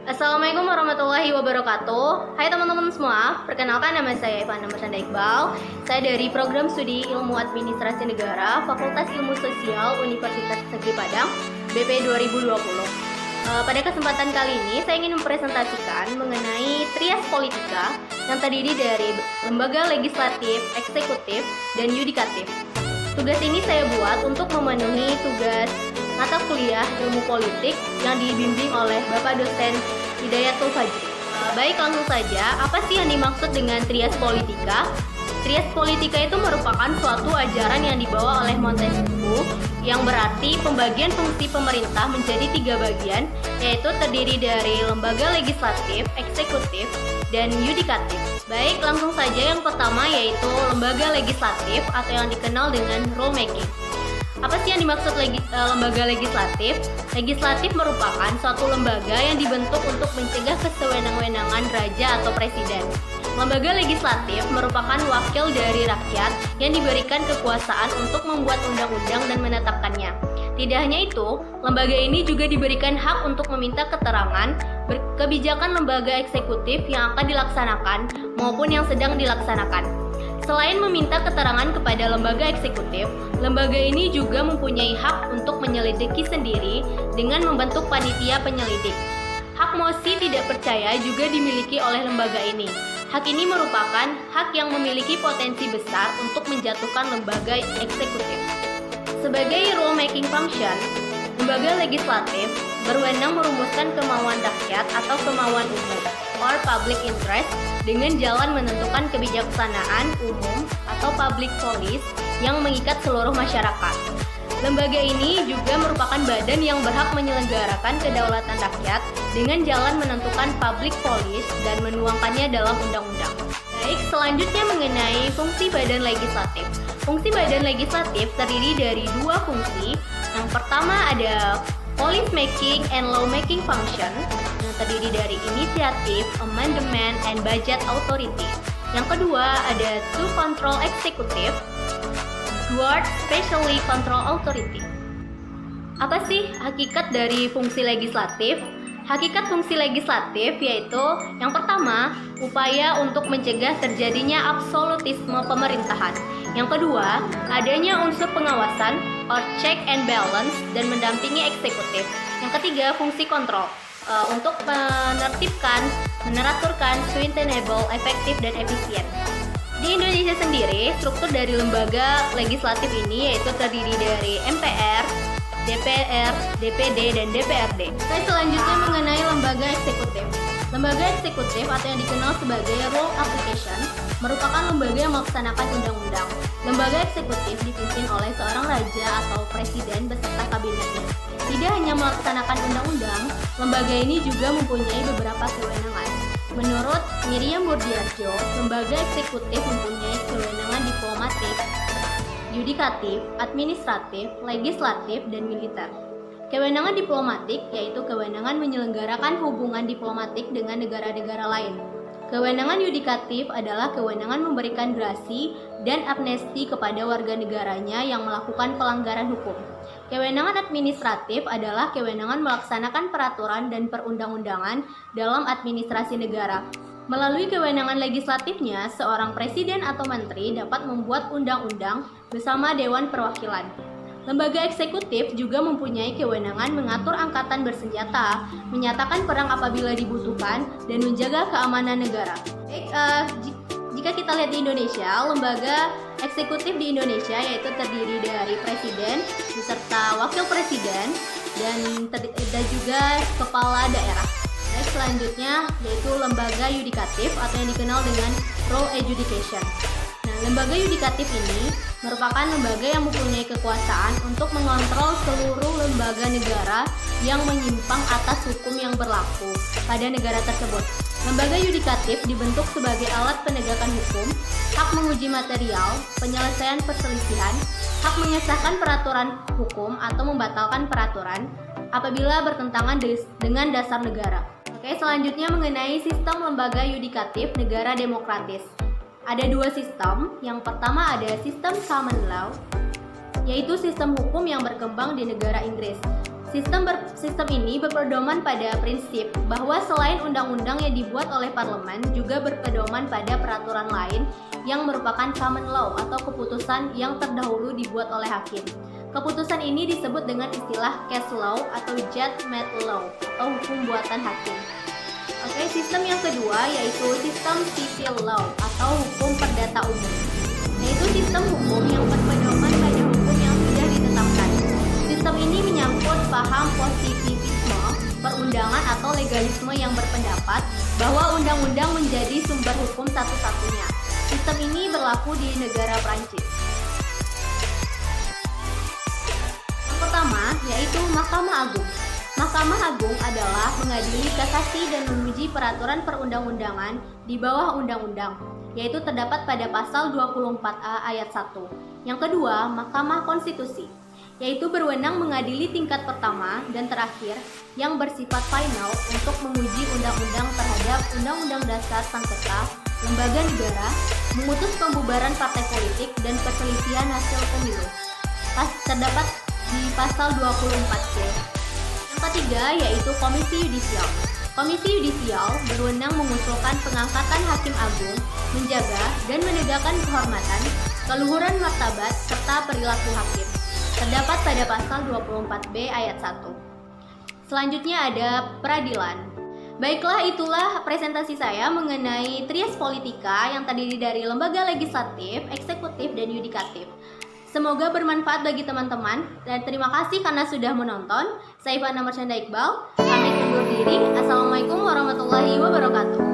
Assalamualaikum warahmatullahi wabarakatuh. Hai teman-teman semua, perkenalkan nama saya Ivana Marsanda Iqbal. Saya dari Program Studi Ilmu Administrasi Negara, Fakultas Ilmu Sosial Universitas Negeri Padang, BP 2020. Pada kesempatan kali ini, saya ingin mempresentasikan mengenai trias politika yang terdiri dari lembaga legislatif, eksekutif, dan yudikatif. Tugas ini saya buat untuk memenuhi tugas mata kuliah ilmu politik yang dibimbing oleh Bapak dosen Hidayatul Fajri. Baik, langsung saja, apa sih yang dimaksud dengan trias politika? Trias politika itu merupakan suatu ajaran yang dibawa oleh Montesquieu yang berarti pembagian fungsi pemerintah menjadi 3 bagian, yaitu terdiri dari lembaga legislatif, eksekutif, dan yudikatif. Baik, langsung saja yang pertama yaitu lembaga legislatif atau yang dikenal dengan rulemaking. Apa sih yang dimaksud lembaga legislatif? Legislatif merupakan suatu lembaga yang dibentuk untuk mencegah kesewenang-wenangan raja atau presiden. Lembaga legislatif merupakan wakil dari rakyat yang diberikan kekuasaan untuk membuat undang-undang dan menetapkannya. Tidak hanya itu, lembaga ini juga diberikan hak untuk meminta keterangan kebijakan lembaga eksekutif yang akan dilaksanakan maupun yang sedang dilaksanakan. Selain meminta keterangan kepada lembaga eksekutif, lembaga ini juga mempunyai hak untuk menyelidiki sendiri dengan membentuk panitia penyelidik. Hak mosi tidak percaya juga dimiliki oleh lembaga ini. Hak ini merupakan hak yang memiliki potensi besar untuk menjatuhkan lembaga eksekutif. Sebagai rulemaking function, lembaga legislatif berwenang merumuskan kemauan rakyat atau kemauan umum or public interest dengan jalan menentukan kebijaksanaan umum atau public policy yang mengikat seluruh masyarakat. Lembaga ini juga merupakan badan yang berhak menyelenggarakan kedaulatan rakyat dengan jalan menentukan public policy dan menuangkannya dalam undang-undang. Baik, selanjutnya mengenai fungsi badan legislatif. Fungsi badan legislatif terdiri dari 2 fungsi. Yang pertama ada policy making and law making function yang terdiri dari inisiatif, amendment, and budget authority. Yang kedua ada to control executive, thwart specially control authority. Apa sih hakikat dari fungsi legislatif? Hakikat fungsi legislatif yaitu yang pertama, upaya untuk mencegah terjadinya absolutisme pemerintahan. Yang kedua, adanya unsur pengawasan or check and balance dan mendampingi eksekutif. Yang ketiga, fungsi kontrol untuk menertibkan, meneraturkan, sustainable, efektif, dan efisien. Di Indonesia sendiri, struktur dari lembaga legislatif ini yaitu terdiri dari MPR, DPR, DPD, dan DPRD. Selanjutnya mengenai lembaga eksekutif. Lembaga eksekutif atau yang dikenal sebagai rule application merupakan lembaga yang melaksanakan undang-undang. Lembaga eksekutif dipimpin oleh seorang raja atau presiden beserta kabinetnya. Tidak hanya melaksanakan undang-undang, lembaga ini juga mempunyai beberapa kewenangan. Menurut Miriam Burdiarjo, lembaga eksekutif mempunyai kewenangan diplomatik, yudikatif, administratif, legislatif, dan militer. Kewenangan diplomatik yaitu kewenangan menyelenggarakan hubungan diplomatik dengan negara-negara lain. Kewenangan yudikatif adalah kewenangan memberikan grasi dan amnesti kepada warga negaranya yang melakukan pelanggaran hukum. Kewenangan administratif adalah kewenangan melaksanakan peraturan dan perundang-undangan dalam administrasi negara. Melalui kewenangan legislatifnya, seorang presiden atau menteri dapat membuat undang-undang bersama Dewan Perwakilan. Lembaga eksekutif juga mempunyai kewenangan mengatur angkatan bersenjata, menyatakan perang apabila dibutuhkan, dan menjaga keamanan negara. Baik, jika kita lihat di Indonesia, lembaga eksekutif di Indonesia yaitu terdiri dari presiden beserta wakil presiden dan juga kepala daerah. Baik, selanjutnya yaitu lembaga yudikatif atau yang dikenal dengan rule adjudication. Lembaga yudikatif ini merupakan lembaga yang mempunyai kekuasaan untuk mengontrol seluruh lembaga negara yang menyimpang atas hukum yang berlaku pada negara tersebut. Lembaga yudikatif dibentuk sebagai alat penegakan hukum, hak menguji material, penyelesaian perselisihan, hak mengesahkan peraturan hukum atau membatalkan peraturan apabila bertentangan dengan dasar negara. Oke, selanjutnya mengenai sistem lembaga yudikatif negara demokratis. Ada 2 sistem. Yang pertama ada sistem common law, yaitu sistem hukum yang berkembang di negara Inggris. Sistem ini berpedoman pada prinsip bahwa selain undang-undang yang dibuat oleh parlemen juga berpedoman pada peraturan lain yang merupakan common law atau keputusan yang terdahulu dibuat oleh hakim. Keputusan ini disebut dengan istilah case law atau judgment law atau hukum buatan hakim. Oke, sistem yang kedua yaitu sistem civil law atau hukum perdata umum, yaitu sistem hukum yang berpedoman pada hukum yang sudah ditetapkan. Sistem ini menyangkut paham positivisme perundangan atau legalisme yang berpendapat bahwa undang-undang menjadi sumber hukum satu-satunya. Sistem ini berlaku di negara Prancis. Yang pertama yaitu Mahkamah Agung. Mahkamah Agung adalah mengadili kasasi dan menguji peraturan perundang-undangan di bawah undang-undang, yaitu terdapat pada pasal 24A ayat 1. Yang kedua, Mahkamah Konstitusi, yaitu berwenang mengadili tingkat pertama dan terakhir yang bersifat final untuk menguji undang-undang terhadap Undang-Undang Dasar Sengketa, lembaga negara, memutus pembubaran partai politik dan perselisihan hasil pemilu. Terdapat di pasal 24C. Yang ketiga yaitu Komisi Yudisial. Komisi Yudisial berwenang mengusulkan pengangkatan hakim agung, menjaga dan menegakkan kehormatan, keluhuran martabat serta perilaku hakim. Terdapat pada pasal 24B ayat 1. Selanjutnya ada peradilan. Baiklah, itulah presentasi saya mengenai trias politika yang terdiri dari lembaga legislatif, eksekutif, dan yudikatif. Semoga bermanfaat bagi teman-teman dan terima kasih karena sudah menonton. Saya Ivana Marsyanda Iqbal, pamit undur diri. Assalamualaikum warahmatullahi wabarakatuh.